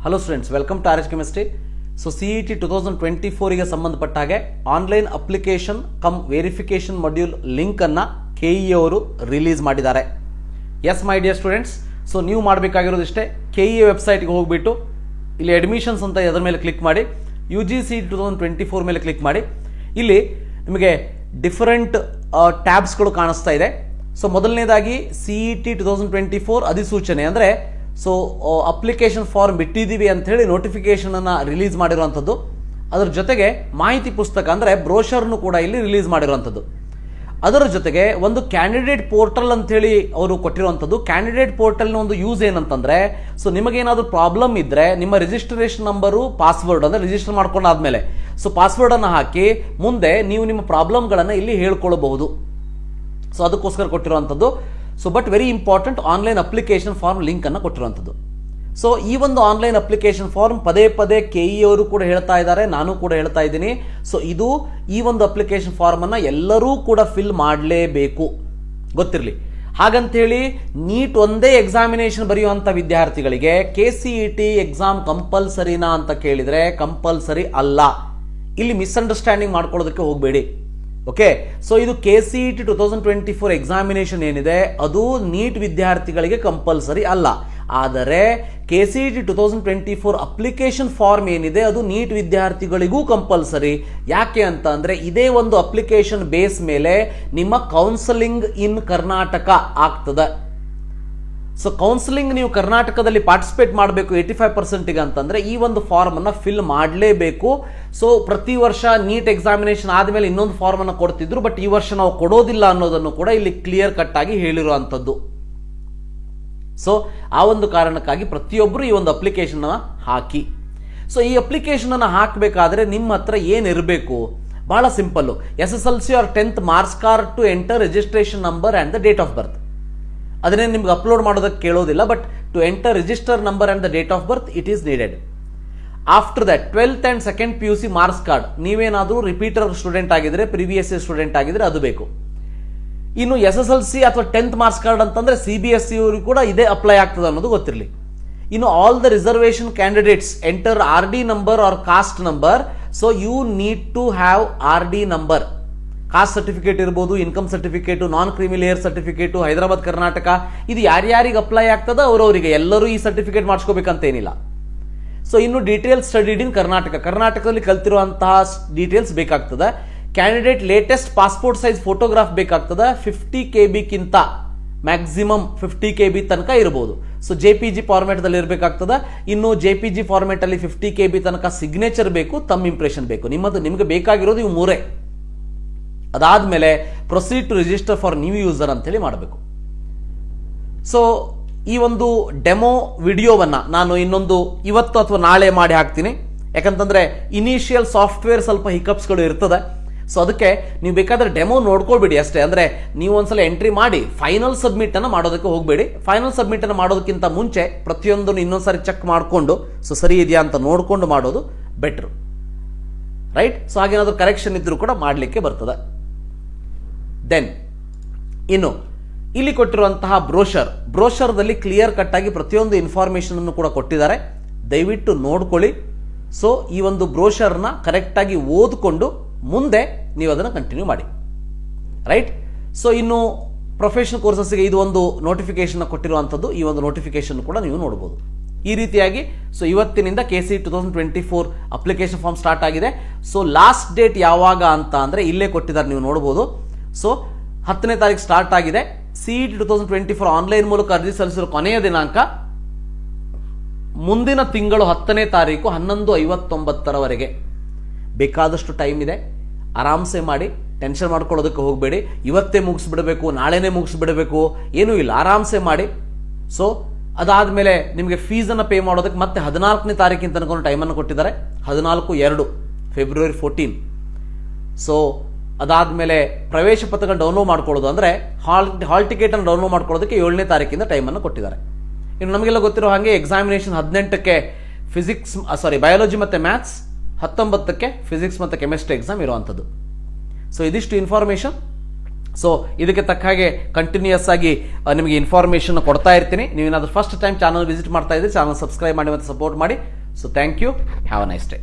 Hello students, welcome to RH chemistry. So CET 2024 ಗೆ ಸಂಬಂಧಪಟ್ಟ ಹಾಗೆ online application cum verification module link ಅನ್ನ KE ಅವರು ರಿಲೀಸ್ ಮಾಡಿದ್ದಾರೆ. Yes my dear students, so ನೀವು ಮಾಡಬೇಕಾಗಿರೋದು ಇಷ್ಟೇ, KE ವೆಬ್ಸೈಟ್ಗೆ ಹೋಗ್ಬಿಟ್ಟು ಇಲ್ಲಿ ಅಡ್ಮಿಷನ್ಸ್ ಅಂತ ಅದರ ಮೇಲೆ ಕ್ಲಿಕ್ ಮಾಡಿ, UGC 2024 ಮೇಲೆ ಕ್ಲಿಕ್ ಮಾಡಿ. ಇಲ್ಲಿ ನಿಮಗೆ ಡಿಫರೆಂಟ್ ಟ್ಯಾಬ್ಸ್ಗಳು ಕಾಣಿಸ್ತಾ ಇದೆ. ಸೊ ಮೊದಲನೇದಾಗಿ CET 2024 ಅಧಿಸೂಚನೆ ಅಂದರೆ ಸೊ ಅಪ್ಲಿಕೇಶನ್ ಫಾರ್ಮ್ ಬಿಟ್ಟಿದ್ದೀವಿ ಅಂತ ಹೇಳಿ ನೋಟಿಫಿಕೇಶನ್ ಅನ್ನ ರಿಲೀಸ್ ಮಾಡಿರುವಂಥದ್ದು. ಅದರ ಜೊತೆಗೆ ಮಾಹಿತಿ ಪುಸ್ತಕ ಅಂದರೆ ಬ್ರೋಷರ್ನು ಕೂಡ ಇಲ್ಲಿ ರಿಲೀಸ್ ಮಾಡಿರುವಂಥದ್ದು. ಅದರ ಜೊತೆಗೆ ಒಂದು ಕ್ಯಾಂಡಿಡೇಟ್ ಪೋರ್ಟಲ್ ಅಂತ ಹೇಳಿ ಅವರು ಕೊಟ್ಟಿರುವಂಥದ್ದು. ಕ್ಯಾಂಡಿಡೇಟ್ ಪೋರ್ಟಲ್ನ ಒಂದು ಯೂಸ್ ಏನಂತಂದ್ರೆ, ಸೊ ನಿಮಗೇನಾದರೂ ಪ್ರಾಬ್ಲಮ್ ಇದ್ರೆ ನಿಮ್ಮ ರಿಜಿಸ್ಟ್ರೇಷನ್ ನಂಬರು, ಪಾಸ್ವರ್ಡ್ ಅಂದರೆ ರಿಜಿಸ್ಟರ್ ಮಾಡ್ಕೊಂಡಾದ್ಮೇಲೆ ಸೊ ಪಾಸ್ವರ್ಡ್ ಅನ್ನು ಹಾಕಿ ಮುಂದೆ ನೀವು ನಿಮ್ಮ ಪ್ರಾಬ್ಲಮ್ಗಳನ್ನು ಇಲ್ಲಿ ಹೇಳ್ಕೊಳ್ಳಬಹುದು. ಸೊ ಅದಕ್ಕೋಸ್ಕರ ಕೊಟ್ಟಿರುವಂಥದ್ದು. So but very important, online application form link ಅನ್ನು ಕೊಟ್ಟಿರುವಂಥದ್ದು. ಸೊ ಈ ಒಂದು ಆನ್ಲೈನ್ ಅಪ್ಲಿಕೇಶನ್ ಫಾರ್ಮ್ ಪದೇ ಪದೇ KE ಅವರು ಕೂಡ ಹೇಳ್ತಾ ಇದ್ದಾರೆ, ನಾನು ಕೂಡ ಹೇಳ್ತಾ ಇದ್ದೀನಿ. ಸೊ ಈ ಒಂದು ಅಪ್ಲಿಕೇಶನ್ ಫಾರ್ಮ್ ಅನ್ನ ಎಲ್ಲರೂ ಕೂಡ ಫಿಲ್ ಮಾಡಲೇಬೇಕು, ಗೊತ್ತಿರಲಿ. ಹಾಗಂತೇಳಿ ನೀಟ್ ಒಂದೇ ಎಕ್ಸಾಮಿನೇಷನ್ ಬರೆಯುವಂಥ ವಿದ್ಯಾರ್ಥಿಗಳಿಗೆ KCET ಎಕ್ಸಾಮ್ ಕಂಪಲ್ಸರಿನಾ ಅಂತ ಕೇಳಿದರೆ ಕಂಪಲ್ಸರಿ ಅಲ್ಲ. ಇಲ್ಲಿ ಮಿಸ್ಅಂಡರ್ಸ್ಟ್ಯಾಂಡಿಂಗ್ ಮಾಡ್ಕೊಳ್ಳೋದಕ್ಕೆ ಹೋಗಬೇಡಿ. ಓಕೆ, ಸೊ ಇದು KCET 2024 ಎಕ್ಸಾಮಿನೇಷನ್ ಏನಿದೆ ಅದು ನೀಟ್ ವಿದ್ಯಾರ್ಥಿಗಳಿಗೆ ಕಂಪಲ್ಸರಿ ಅಲ್ಲ. ಆದರೆ KCET 2024 ಅಪ್ಲಿಕೇಶನ್ ಫಾರ್ಮ್ ಏನಿದೆ ಅದು ನೀಟ್ ವಿದ್ಯಾರ್ಥಿಗಳಿಗೂ ಕಂಪಲ್ಸರಿ. ಯಾಕೆ ಅಂತ ಅಂದ್ರೆ ಇದೇ ಒಂದು ಅಪ್ಲಿಕೇಶನ್ ಬೇಸ್ ಮೇಲೆ ನಿಮ್ಮ ಕೌನ್ಸಲಿಂಗ್ ಇನ್ ಕರ್ನಾಟಕ ಆಗ್ತದೆ. ಸೊ ಕೌನ್ಸಿಲಿಂಗ್ ನೀವು ಕರ್ನಾಟಕದಲ್ಲಿ ಪಾರ್ಟಿಸಿಪೇಟ್ ಮಾಡಬೇಕು 85% ಅಂತಂದ್ರೆ ಈ ಒಂದು ಫಾರ್ಮ್ ಅನ್ನ ಫಿಲ್ ಮಾಡಲೇಬೇಕು. ಸೊ ಪ್ರತಿ ವರ್ಷ ನೀಟ್ ಎಕ್ಸಾಮಿನೇಷನ್ ಆದ್ಮೇಲೆ ಇನ್ನೊಂದು ಫಾರ್ಮ್ ಅನ್ನು ಕೊಡ್ತಿದ್ರು, ಬಟ್ ಈ ವರ್ಷ ನಾವು ಕೊಡೋದಿಲ್ಲ ಅನ್ನೋದನ್ನು ಕೂಡ ಇಲ್ಲಿ ಕ್ಲಿಯರ್ ಕಟ್ ಆಗಿ ಹೇಳಿರುವಂತದ್ದು. ಸೊ ಆ ಒಂದು ಕಾರಣಕ್ಕಾಗಿ ಪ್ರತಿಯೊಬ್ಬರು ಈ ಒಂದು ಅಪ್ಲಿಕೇಶನ್ ಅನ್ನ ಹಾಕಿ. ಸೊ ಈ ಅಪ್ಲಿಕೇಶನ್ ಅನ್ನ ಹಾಕಬೇಕಾದ್ರೆ ನಿಮ್ಮ ಹತ್ರ ಏನಿರಬೇಕು? ಬಹಳ simple, SSLC or 10th marks card to enter registration number and the date of birth. ಅದನ್ನೇ ನಿಮ್ಗೆ ಅಪ್ಲೋಡ್ ಮಾಡೋದಕ್ಕೆ ಕೇಳೋದಿಲ್ಲ, but to enter register number and the date of birth it is needed. After that 12th and 2nd PUC marks card, ನೀವೇನಾದರೂ repeater student ಆಗಿದ್ರೆ, previous student ಆಗಿದ್ರೆ ಅದು ಬೇಕು. ಇನ್ನು SSLC ಅಥವಾ 10th ಮಾರ್ಕ್ಸ್ ಕಾರ್ಡ್ ಅಂತಂದ್ರೆ CBSE ಅವರಿಗೆ ಕೂಡ ಇದೇ ಅಪ್ಲೈ ಆಗ್ತದೆ ಅನ್ನೋದು ಗೊತ್ತಿರಲಿ. ಇನ್ನು all the reservation candidates enter RD number or caste number. So you need to have RD number. Caste certificate ಇರ್ಬೋದು, income certificate, non creamy layer certificate, Hyderabad Karnataka, ಇದು ಯಾರ್ಯಾರಿಗೆ ಅಪ್ಲೈ ಆಗ್ತದ ಅವರವರಿಗೆ ಎಲ್ಲರೂ ಈ ಸರ್ಟಿಫಿಕೇಟ್ ಮಾಡಿಸ್ಕೋಬೇಕಂತ ಏನಿಲ್ಲ. ಸೊ ಇನ್ನು ಡೀಟೇಲ್ಸ್ ಸ್ಟಡಿಡ್ ಇನ್ ಕರ್ನಾಟಕದಲ್ಲಿ ಕಲ್ತಿರುವಂತಹ ಡೀಟೇಲ್ಸ್ ಬೇಕಾಗ್ತದೆ. Candidate latest passport size photograph ಬೇಕಾಗ್ತದೆ. 50 KB ಕಿಂತ ಮ್ಯಾಕ್ಸಿಮಮ್ 50 KB ತನಕ ಇರಬಹುದು. ಸೊ JPG ಫಾರ್ಮೆಟ್ ದಲ್ಲಿ ಇರಬೇಕಾಗ್ತದೆ. ಇನ್ನು JPG ಫಾರ್ಮೆಟ್ ಅಲ್ಲಿ 50 KB ತನಕ ಸಿಗ್ನೇಚರ್ ಬೇಕು, ತಮ್ಮ ಇಂಪ್ರೆಷನ್ ಬೇಕು. ನಿಮಗೆ ಬೇಕಾಗಿರೋದು ಇವು ಮೂರೇ. ಅದಾದ್ಮೇಲೆ proceed to register for new user ಅಂತ ಹೇಳಿ ಮಾಡಬೇಕು. ಸೊ ಈ ಒಂದು ಡೆಮೋ ವಿಡಿಯೋವನ್ನ ನಾನು ಇನ್ನೊಂದು ಇವತ್ತು ಅಥವಾ ನಾಳೆ ಮಾಡಿ ಹಾಕ್ತೀನಿ. ಯಾಕಂತಂದ್ರೆ ಇನಿಷಿಯಲ್ ಸಾಫ್ಟ್ವೇರ್ ಸ್ವಲ್ಪ ಹಿಕಪ್ಸ್ಗಳು ಇರ್ತದೆ. ಸೊ ಅದಕ್ಕೆ ನೀವು ಬೇಕಾದ್ರೆ ಡೆಮೋ ನೋಡ್ಕೊಳ್ಬೇಡಿ ಅಷ್ಟೇ. ಅಂದ್ರೆ ನೀವು ಒಂದ್ಸಲ ಎಂಟ್ರಿ ಮಾಡಿ ಫೈನಲ್ ಸಬ್ಮಿಟ್ ಅನ್ನ ಮಾಡೋದಕ್ಕೆ ಹೋಗಬೇಡಿ. ಫೈನಲ್ ಸಬ್ಮಿಟ್ ಅನ್ನ ಮಾಡೋದಕ್ಕಿಂತ ಮುಂಚೆ ಪ್ರತಿಯೊಂದನ್ನು ಇನ್ನೊಂದ್ಸರಿ ಚೆಕ್ ಮಾಡಿಕೊಂಡು ಸೊ ಸರಿ ಇದೆಯಾ ಅಂತ ನೋಡ್ಕೊಂಡು ಮಾಡೋದು ಬೆಟರ್, ರೈಟ್? ಸೊ ಹಾಗೇನಾದ್ರೂ ಕರೆಕ್ಷನ್ ಇದ್ರೂ ಕೂಡ ಮಾಡಲಿಕ್ಕೆ ಬರ್ತದೆ. ದೆನ್ ಇನ್ನು ಇಲ್ಲಿ ಕೊಟ್ಟಿರುವಂತಹ ಬ್ರೋಷರ್ದಲ್ಲಿ ಕ್ಲಿಯರ್ ಕಟ್ ಆಗಿ ಪ್ರತಿಯೊಂದು ಇನ್ಫಾರ್ಮೇಶನ್ ಅನ್ನು ಕೂಡ ಕೊಟ್ಟಿದ್ದಾರೆ. ದಯವಿಟ್ಟು ನೋಡ್ಕೊಳ್ಳಿ. ಸೊ ಈ ಒಂದು ಬ್ರೋಷರ್ನ ಕರೆಕ್ಟ್ ಆಗಿ ಓದ್ಕೊಂಡು ಮುಂದೆ ನೀವು ಅದನ್ನು ಕಂಟಿನ್ಯೂ ಮಾಡಿ, ರೈಟ್? ಸೊ ಇನ್ನು ಪ್ರೊಫೆಷನಲ್ ಕೋರ್ಸಸ್ಗೆ ಇದು ಒಂದು ನೋಟಿಫಿಕೇಶನ್ ಕೊಟ್ಟಿರುವಂಥದ್ದು. ಈ ಒಂದು ನೋಟಿಫಿಕೇಶನ್ ಕೂಡ ನೀವು ನೋಡಬಹುದು. ಈ ರೀತಿಯಾಗಿ ಸೊ ಇವತ್ತಿನಿಂದ KCET 2024 ಅಪ್ಲಿಕೇಶನ್ ಫಾರ್ಮ್ ಸ್ಟಾರ್ಟ್ ಆಗಿದೆ. ಸೊ ಲಾಸ್ಟ್ ಡೇಟ್ ಯಾವಾಗ ಅಂತ ಅಂದ್ರೆ ಇಲ್ಲೇ ಕೊಟ್ಟಿದ್ದಾರೆ, ನೀವು ನೋಡಬಹುದು. ಸೊ 10ನೇ ತಾರೀಕು ಸ್ಟಾರ್ಟ್ ಆಗಿದೆ. CET 2024 ಆನ್ಲೈನ್ ಮೂಲಕ ಅರ್ಜಿ ಸಲ್ಲಿಸಿರುವ ಕೊನೆಯ ದಿನಾಂಕ ಮುಂದಿನ ತಿಂಗಳು 10ನೇ ತಾರೀಕು 11:59 ಬೇಕಾದಷ್ಟು ಟೈಮ್ ಇದೆ, ಆರಾಮ್ಸೆ ಮಾಡಿ. ಟೆನ್ಷನ್ ಮಾಡ್ಕೊಳ್ಳೋದಕ್ಕೆ ಹೋಗಬೇಡಿ. ಇವತ್ತೇ ಮುಗಿಸ್ಬಿಡಬೇಕು, ನಾಳೆನೇ ಮುಗಿಸ್ಬಿಡಬೇಕು, ಏನೂ ಇಲ್ಲ, ಆರಾಮ್ಸೆ ಮಾಡಿ. ಸೊ ಅದಾದ್ಮೇಲೆ ನಿಮಗೆ ಫೀಸನ್ನು ಪೇ ಮಾಡೋದಕ್ಕೆ ಮತ್ತೆ 14ನೇ ತಾರೀಕಿನ ತನಕ ಟೈಮನ್ನು ಕೊಟ್ಟಿದ್ದಾರೆ. 14/2 February 14. ಸೊ ಅದಾದ್ಮೇಲೆ ಪ್ರವೇಶ ಪತ್ರಗಳನ್ನು ಡೌನ್ಲೋಡ್ ಮಾಡ್ಕೊಳ್ಳೋದು ಅಂದ್ರೆ ಹಾಲ್ ಟಿಕೆಟ್ ಅನ್ನು ಡೌನ್ಲೋಡ್ ಮಾಡ್ಕೊಳ್ಳೋದಕ್ಕೆ 7ನೇ ತಾರೀಕಿಂದ ಟೈಮನ್ನು ಕೊಟ್ಟಿದ್ದಾರೆ. ಇನ್ನು ನಮಗೆಲ್ಲ ಗೊತ್ತಿರೋ ಹಾಗೆ ಎಕ್ಸಾಮಿನೇಷನ್ 18ಕ್ಕೆ ಬಯಾಲಜಿ ಮತ್ತೆ ಮ್ಯಾಥ್ಸ್, 19ಕ್ಕೆ ಫಿಸಿಕ್ಸ್ ಮತ್ತೆ ಕೆಮಿಸ್ಟ್ರಿ ಎಕ್ಸಾಮ್ ಇರುವಂಥದ್ದು. ಸೊ ಇದಿಷ್ಟು ಇನ್ಫಾರ್ಮೇಶನ್. ಸೊ ಇದಕ್ಕೆ ತಕ್ಕ ಹಾಗೆ ಕಂಟಿನ್ಯೂಸ್ ಆಗಿ ನಿಮಗೆ ಇನ್ಫಾರ್ಮೇಶನ್ ಕೊಡ್ತಾ ಇರ್ತೀನಿ. ನೀವೇನಾದ್ರೂ ಫಸ್ಟ್ ಟೈಮ್ ಚಾನಲ್ ವಿಸಿಟ್ ಮಾಡ್ತಾ ಇದ್ರೆ ಚಾನಲ್ ಸಬ್ಸ್ಕ್ರೈಬ್ ಮಾಡಿ ಮತ್ತು ಸಪೋರ್ಟ್ ಮಾಡಿ. So thank you, have a nice day.